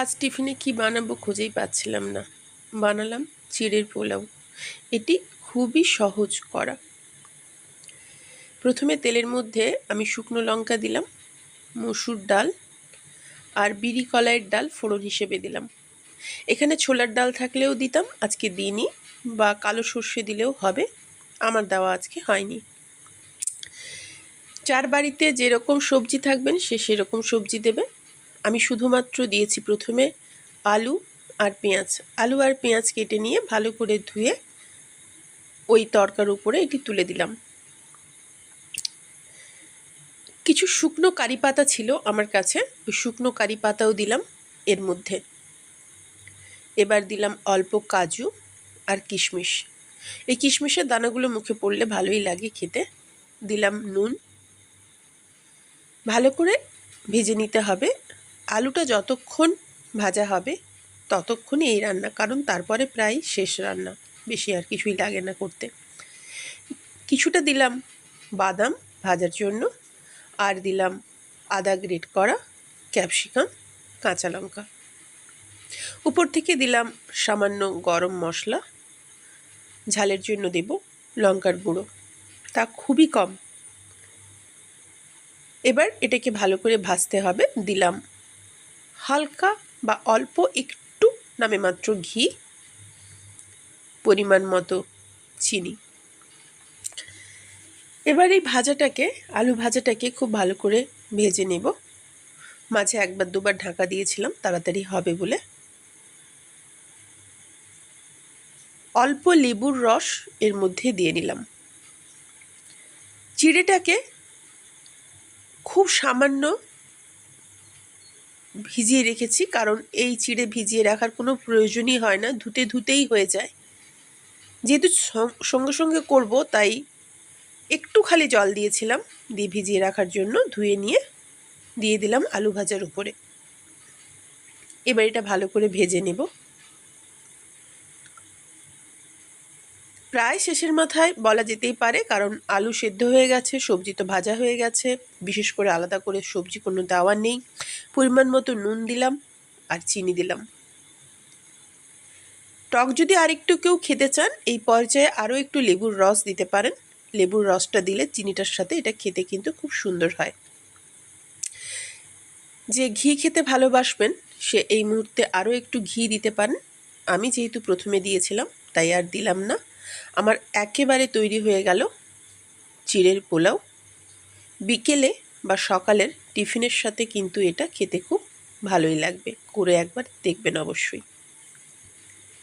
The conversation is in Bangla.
আজ টিফিনে কি বানাবো খুঁজেই পাচ্ছিলাম না। বানালাম চিড়ের পোলাও। এটি খুবই সহজ করা। প্রথমে তেলের মধ্যে আমি শুকনো লঙ্কা দিলাম, মসুর ডাল আর বিরি কলাইয়ের ডাল ফোড়ন হিসেবে দিলাম। এখানে ছোলার ডাল থাকলেও দিতাম, আজকে দিইনি, বা কালো সর্ষে দিলেও হবে, আমার দেওয়া আজকে হয়নি। যার বাড়িতে যেরকম সবজি থাকবেন সে সেরকম সবজি দেবে। আমি শুধুমাত্র দিয়েছি প্রথমে আলু আর পেঁয়াজ। আলু আর পেঁয়াজ কেটে নিয়ে ভালো করে ধুয়ে ওই তরকার উপরে এটি তুলে দিলাম। কিছু শুকনো কারি পাতা ছিল আমার কাছে, ওই শুকনো কারি পাতাও দিলাম এর মধ্যে। এবার দিলাম অল্প কাজু আর কিশমিশ। এই কিশমিশের দানাগুলো মুখে পড়লে ভালোই লাগে খেতে। দিলাম নুন। ভালো করে ভেজে নিতে হবে। আলুটা যতক্ষণ ভাজা হবে ততক্ষণই এই রান্না, কারণ তারপরে প্রায় শেষ রান্না, বেশি আর কিছুই লাগে না করতে। কিছুটা দিলাম বাদাম ভাজার জন্য, আর দিলাম আদা গ্রেট করা, ক্যাপসিকাম, কাঁচা লঙ্কা। উপর থেকে দিলাম সামান্য গরম মশলা, ঝালের জন্য দেব লঙ্কার গুঁড়ো, তা খুবই কম। এবার এটাকে ভালো করে ভাজতে হবে। দিলাম হালকা বা অল্প একটু নামে মাত্র ঘি, পরিমাণ মতো চিনি। এবার এই ভাজাটাকে, আলু ভাজাটাকে খুব ভালো করে ভেজে নেব। মাঝে একবার দুবার ঢাকা দিয়েছিলাম তাড়াতাড়ি হবে বলে। অল্প লেবুর রস এর মধ্যে দিয়ে নিলাম। চিড়েটাকে খুব সামান্য ভিজিয়ে রেখেছি, কারণ এই চিড়ে ভিজিয়ে রাখার কোনো প্রয়োজনই হয় না, ধুতেই হয়ে যায়। যেহেতু সঙ্গে সঙ্গে করব তাই একটু খালি জল দিয়েছিলাম, দিয়ে ভিজিয়ে রাখার জন্য। ধুয়ে নিয়ে দিয়ে দিলাম আলু ভাজার উপরে। এবার এটা ভালো করে ভেজে নেব। প্রায় শেষের মাথায় বলা যেতেই পারে, কারণ আলু সেদ্ধ হয়ে গেছে, সবজি তো ভাজা হয়ে গেছে, বিশেষ করে আলাদা করে সবজি কোনো দেওয়ার নেই। পরিমাণ মতো নুন দিলাম আর চিনি দিলাম। টক যদি আরেকটু কেউ খেতে চান এই পর্যায়ে আরও একটু লেবুর রস দিতে পারেন। লেবুর রসটা দিলে চিনিটার সাথে এটা খেতে কিন্তু খুব সুন্দর হয়। যে ঘি খেতে ভালোবাসবেন সে এই মুহূর্তে আরও একটু ঘি দিতে পারেন। আমি যেহেতু প্রথমে দিয়েছিলাম তাই আর দিলাম না। আমার একেবারে তৈরি হয়ে গেল চিড়ের পোলাও। বিকেলে বা সকালের টিফিনের সাথে কিন্তু এটা খেতে খুব ভালোই লাগবে। করে একবার দেখবেন অবশ্যই।